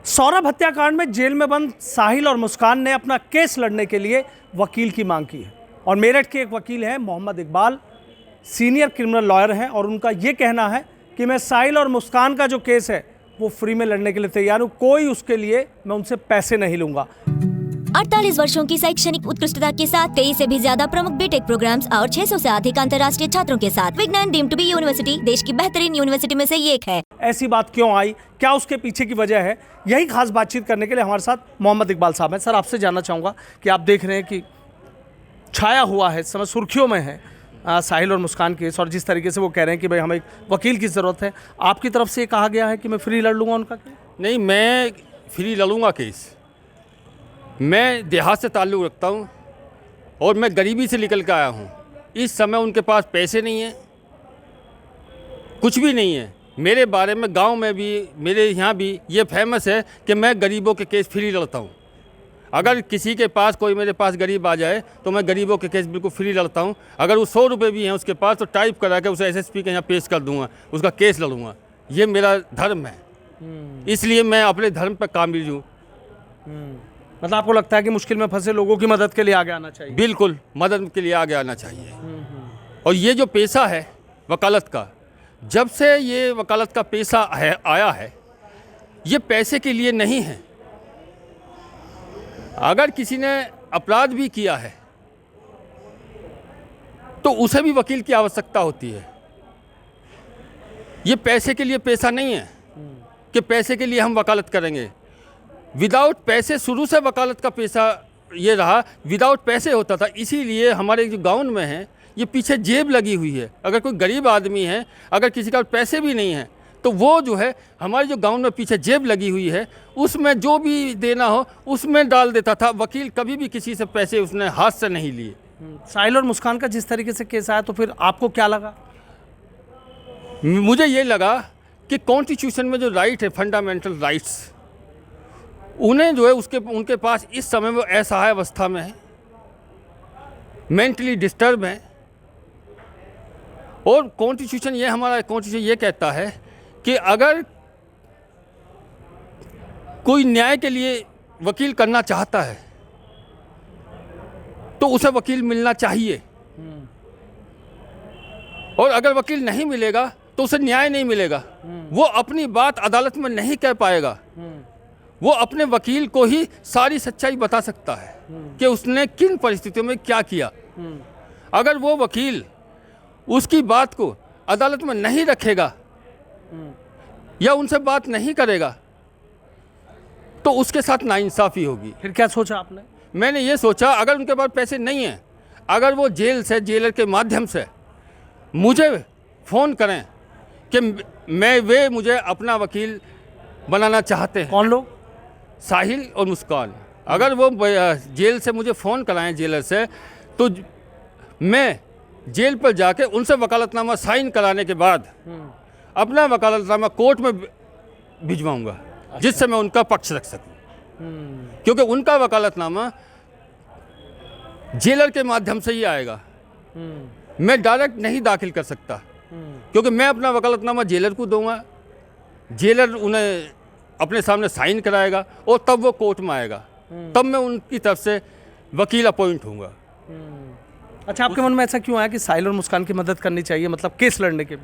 सौरभ हत्याकांड में जेल में बंद साहिल और मुस्कान ने अपना केस लड़ने के लिए वकील की मांग की है। और मेरठ के एक वकील हैं Mohammad Iqbal, senior criminal lawyer हैं, और उनका ये कहना है कि मैं साहिल और मुस्कान का जो केस है वो फ्री में लड़ने के लिए तैयार हूँ, कोई उसके लिए मैं उनसे पैसे नहीं लूंगा। 48 वर्षों की शैक्षणिक उत्कृष्टता के साथ 23 से भी ज्यादा प्रमुख बीटेक प्रोग्राम्स और 600 से अधिक अंतर्राष्ट्रीय छात्रों के साथ विज्ञान डीम्ड टू बी यूनिवर्सिटी देश की बेहतरीन यूनिवर्सिटी में से एक है। ऐसी बात क्यों आई, क्या उसके पीछे की वजह है, यही खास बातचीत करने के लिए हमारे साथ मोहम्मद इकबाल साहब हैं। सर, आपसे जानना चाहूँगा कि आप देख रहे हैं कि छाया हुआ है, इस समय सुर्खियों में है साहिल और मुस्कान केस, और जिस तरीके से वो कह रहे हैं कि भाई हमें एक वकील की ज़रूरत है, आपकी तरफ से ये कहा गया है कि मैं फ्री लड़ लूँगा उनका केस? नहीं, मैं फ्री लड़ूंगा केस। मैं देहात से ताल्लुक़ रखता हूँ और मैं गरीबी से निकल के आया हूँ। इस समय उनके पास पैसे नहीं हैं, कुछ भी नहीं है। मेरे बारे में गांव में भी, मेरे यहाँ भी ये फेमस है कि मैं गरीबों के केस फ्री लड़ता हूँ। अगर किसी के पास, कोई मेरे पास गरीब आ जाए तो मैं गरीबों के केस बिल्कुल फ्री लड़ता हूँ। अगर वो 100 रुपये भी हैं उसके पास तो टाइप करा के उसे एसएसपी के यहाँ पेश कर दूँगा, उसका केस लड़ूँगा। ये मेरा धर्म है, इसलिए मैं अपने धर्म पर कामिल हूँ। मतलब आपको लगता है कि मुश्किल में फंसे लोगों की मदद के लिए आगे आना चाहिए? बिल्कुल, मदद के लिए आगे आना चाहिए। और ये जो पेशा है वकालत का, जब से ये वकालत का पेशा है आया है, ये पैसे के लिए नहीं है। अगर किसी ने अपराध भी किया है तो उसे भी वकील की आवश्यकता होती है। ये पैसे के लिए पेशा नहीं है कि पैसे के लिए हम वकालत करेंगे। विदाउट पैसे शुरू से वकालत का पेशा ये रहा, विदाउट पैसे होता था। इसीलिए हमारे जो गाँव में है ये पीछे जेब लगी हुई है। अगर कोई गरीब आदमी है, अगर किसी का पैसे भी नहीं है, तो वो जो है हमारे जो गांव में पीछे जेब लगी हुई है उसमें जो भी देना हो उसमें डाल देता था। वकील कभी भी किसी से पैसे उसने हाथ से नहीं लिए। साहिल और मुस्कान का जिस तरीके से केस आया तो फिर आपको क्या लगा? मुझे ये लगा कि कॉन्स्टिट्यूशन में जो राइट है, फंडामेंटल राइट्स, उन्हें जो है उनके पास इस समय वो असहाय अवस्था में है, मेंटली डिस्टर्ब है। और कॉन्स्टिट्यूशन ये, हमारा कॉन्स्टिट्यूशन ये कहता है कि अगर कोई न्याय के लिए वकील करना चाहता है तो उसे वकील मिलना चाहिए, और अगर वकील नहीं मिलेगा तो उसे न्याय नहीं मिलेगा। वो अपनी बात अदालत में नहीं कह पाएगा। वो अपने वकील को ही सारी सच्चाई बता सकता है कि उसने किन परिस्थितियों में क्या किया। अगर वो वकील उसकी बात को अदालत में नहीं रखेगा या उनसे बात नहीं करेगा तो उसके साथ नाइंसाफ़ी होगी। फिर क्या सोचा आपने? मैंने ये सोचा, अगर उनके पास पैसे नहीं हैं, अगर वो जेल से, जेलर के माध्यम से मुझे फ़ोन करें कि वे मुझे अपना वकील बनाना चाहते हैं। कौन लोग? साहिल और मुस्कान। अगर वो जेल से मुझे फ़ोन कराएं, जेलर से, तो मैं जेल पर जाके उनसे वकालतनामा साइन कराने के बाद अपना वकालतनामा कोर्ट में भिजवाऊंगा, जिससे मैं उनका पक्ष रख सकूं। क्योंकि उनका वकालतनामा जेलर के माध्यम से ही आएगा। मैं डायरेक्ट नहीं दाखिल कर सकता, क्योंकि मैं अपना वकालतनामा जेलर को दूंगा, जेलर उन्हें अपने सामने साइन कराएगा और तब वो कोर्ट में आएगा, तब मैं उनकी तरफ से वकील अपॉइंट होऊंगा। अच्छा, आपके मन में ऐसा क्यों आया कि साहिल और मुस्कान की मदद करनी चाहिए, मतलब केस लड़ने के?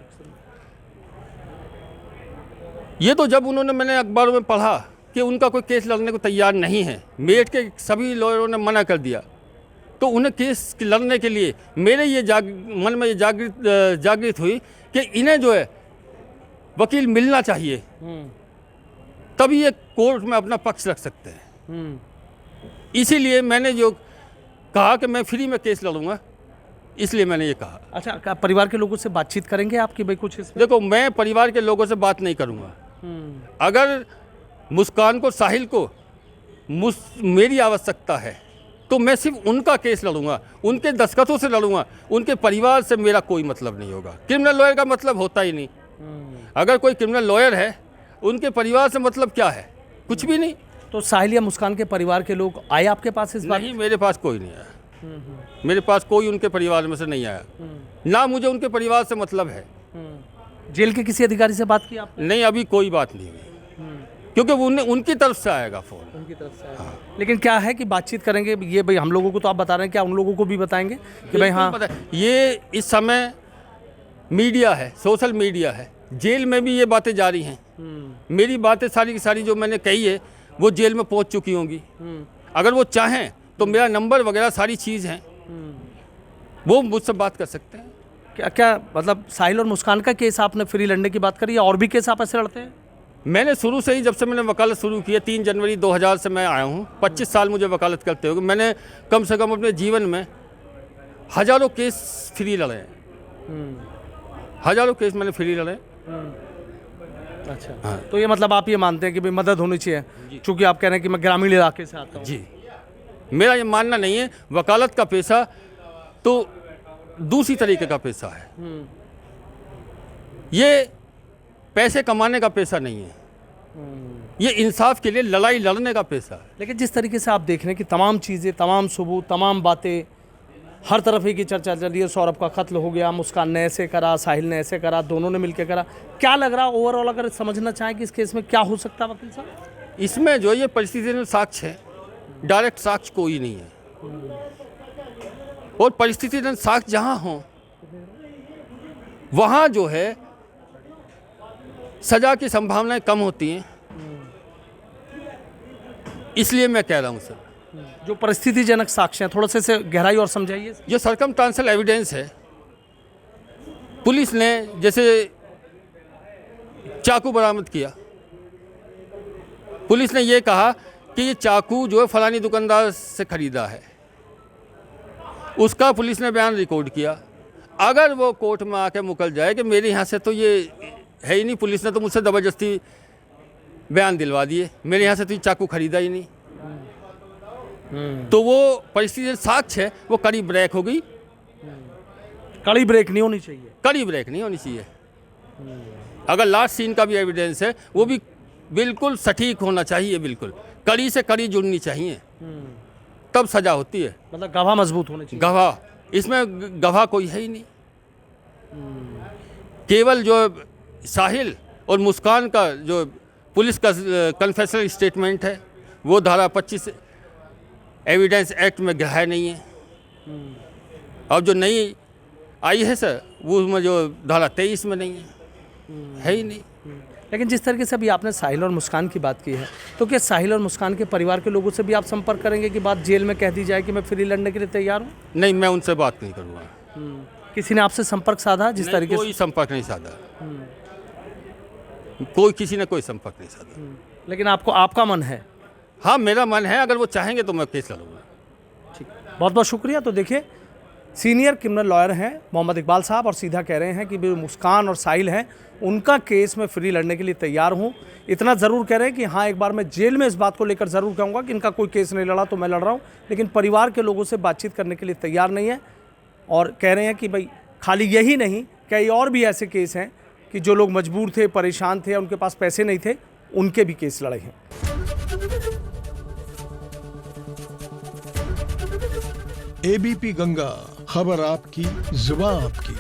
ये तो जब मैंने अखबारों में पढ़ा कि उनका कोई केस लड़ने को तैयार नहीं है, मेरठ के सभी लॉयरों ने मना कर दिया, तो उन्हें केस लड़ने के लिए मेरे ये मन में ये जागृत हुई कि इन्हें जो है वकील मिलना चाहिए, तभी ये कोर्ट में अपना पक्ष रख सकते हैं। इसीलिए मैंने जो कहा कि मैं फ्री में केस लड़ूंगा, इसलिए मैंने ये कहा। अच्छा, परिवार के लोगों से बातचीत करेंगे आपकी भाई कुछ इसमें? देखो, मैं परिवार के लोगों से बात नहीं करूंगा। अगर मुस्कान को, साहिल को मेरी आवश्यकता है तो मैं सिर्फ उनका केस लड़ूंगा, उनके दस्तखतों से लड़ूंगा। उनके परिवार से मेरा कोई मतलब नहीं होगा। क्रिमिनल लॉयर का मतलब होता ही नहीं। अगर कोई क्रिमिनल लॉयर है, उनके परिवार से मतलब क्या है? कुछ भी नहीं। तो साहिल या मुस्कान के परिवार के लोग आए आपके पास इस बार? नहीं, मेरे पास कोई नहीं आया। मेरे पास कोई उनके परिवार में से नहीं आया, ना मुझे उनके परिवार से मतलब है। जेल के किसी अधिकारी से बात की आपने? नहीं, अभी कोई बात नहीं हुई, क्योंकि उनकी तरफ से आएगा फ़ोन। उनकी तरफ से आएगा। लेकिन क्या है कि बातचीत करेंगे ये भाई, हम लोगों को तो आप बता रहे हैं, क्या उन लोगों को भी बताएंगे कि भाई हाँ ये इस समय मीडिया है, सोशल मीडिया है, जेल में भी ये बातें जारी हैं। मेरी बातें सारी की सारी जो मैंने कही है वो जेल में पहुंच चुकी होंगी। अगर वो चाहें तो मेरा नंबर वगैरह सारी चीज़ हैं, वो मुझसे बात कर सकते हैं। क्या क्या मतलब साहिल और मुस्कान का केस आपने फ्री लड़ने की बात करी है, और भी केस आप ऐसे लड़ते हैं? मैंने शुरू से ही, जब से मैंने वकालत शुरू की है 3 जनवरी 2000 से मैं आया हूँ, 25 साल मुझे वकालत करते हुए, मैंने कम से कम अपने जीवन में हज़ारों केस फ्री लड़े हैं। हज़ारों केस मैंने फ्री लड़े। अच्छा हाँ। तो ये मतलब आप ये मानते हैं कि भाई मदद होनी चाहिए, क्योंकि आप कह रहे हैं कि मैं ग्रामीण इलाके से आता हूँ। जी, मेरा ये मानना नहीं है, वकालत का पैसा तो दूसरी तरीके का पैसा है। ये पैसे कमाने का पैसा नहीं है, ये इंसाफ के लिए लड़ाई लड़ने का पैसा है। लेकिन जिस तरीके से आप देख रहे हैं कि तमाम चीज़ें, तमाम सबूत, तमाम बातें, हर तरफ एक ही चर्चा चल रही है, सौरभ का कत्ल हो गया, मुस्कान ने ऐसे करा, साहिल ने ऐसे करा, दोनों ने मिलकर करा, क्या लग रहा ओवरऑल अगर समझना चाहें कि इस केस में क्या हो सकता है वकील साहब? इसमें जो ये परिस्थितिजन्य साक्ष्य है, डायरेक्ट साक्ष्य कोई नहीं है, और परिस्थितिजन्य साक्ष्य जहाँ हो वहाँ जो है सजा की संभावनाएं कम होती हैं। इसलिए मैं कह रहा हूँ सर, जो परिस्थितिजनक साक्ष्य हैं, थोड़ा सा इसे गहराई और समझाइए। जो सर्कमस्टांशियल एविडेंस है, पुलिस ने जैसे चाकू बरामद किया, पुलिस ने ये कहा कि ये चाकू जो है फलानी दुकानदार से ख़रीदा है, उसका पुलिस ने बयान रिकॉर्ड किया। अगर वो कोर्ट में आके मुकल जाए कि मेरे यहाँ से तो ये है ही नहीं, पुलिस ने तो मुझसे ज़बरदस्ती बयान दिलवा दिए, मेरे यहाँ से तो ये चाकू ख़रीदा ही नहीं, तो वो परिस्थिति साक्ष्य है, वो कड़ी ब्रेक हो गई। कड़ी ब्रेक नहीं होनी चाहिए, कड़ी ब्रेक नहीं होनी चाहिए। अगर लास्ट सीन का भी एविडेंस है वो भी बिल्कुल सटीक होना चाहिए, बिल्कुल कड़ी से कड़ी जुड़नी चाहिए, तब सजा होती है। मतलब गवाह मजबूत होने चाहिए। गवाह, इसमें गवाह कोई है ही नहीं, केवल जो साहिल और मुस्कान का जो पुलिस का कन्फेशनल स्टेटमेंट है वो धारा 25 एविडेंस एक्ट में है नहीं है, और जो नई आई है सर वो उसमें जो धारा 23 में नहीं है ही नहीं। लेकिन जिस तरीके से अभी आपने साहिल और मुस्कान की बात की है, तो क्या साहिल और मुस्कान के परिवार के लोगों से भी आप संपर्क करेंगे कि बात जेल में कह दी जाए कि मैं फ्री लड़ने के लिए तैयार हूँ? नहीं, मैं उनसे बात नहीं करूँगा। किसी ने आपसे संपर्क साधा जिस तरीके से? कोई संपर्क नहीं साधा, कोई किसी ने कोई संपर्क नहीं साधा। लेकिन आपको, आपका मन है? हाँ, मेरा मन है, अगर वो चाहेंगे तो मैं केस लड़ूंगा। ठीक, बहुत बहुत शुक्रिया। तो देखिए, सीनियर क्रिमिनल लॉयर हैं मोहम्मद इकबाल साहब, और सीधा कह रहे हैं कि भी मुस्कान और साहिल हैं, उनका केस में फ्री लड़ने के लिए तैयार हूं। इतना ज़रूर कह रहे हैं कि हाँ, एक बार मैं जेल में इस बात को लेकर ज़रूर कहूँगा कि इनका कोई केस नहीं लड़ा तो मैं लड़ रहा हूँ, लेकिन परिवार के लोगों से बातचीत करने के लिए तैयार नहीं है। और कह रहे हैं कि भाई खाली यही नहीं, कई और भी ऐसे केस हैं कि जो लोग मजबूर थे, परेशान थे, उनके पास पैसे नहीं थे, उनके भी केस लड़े हैं। एबीपी गंगा, खबर आपकी, जुबान आपकी।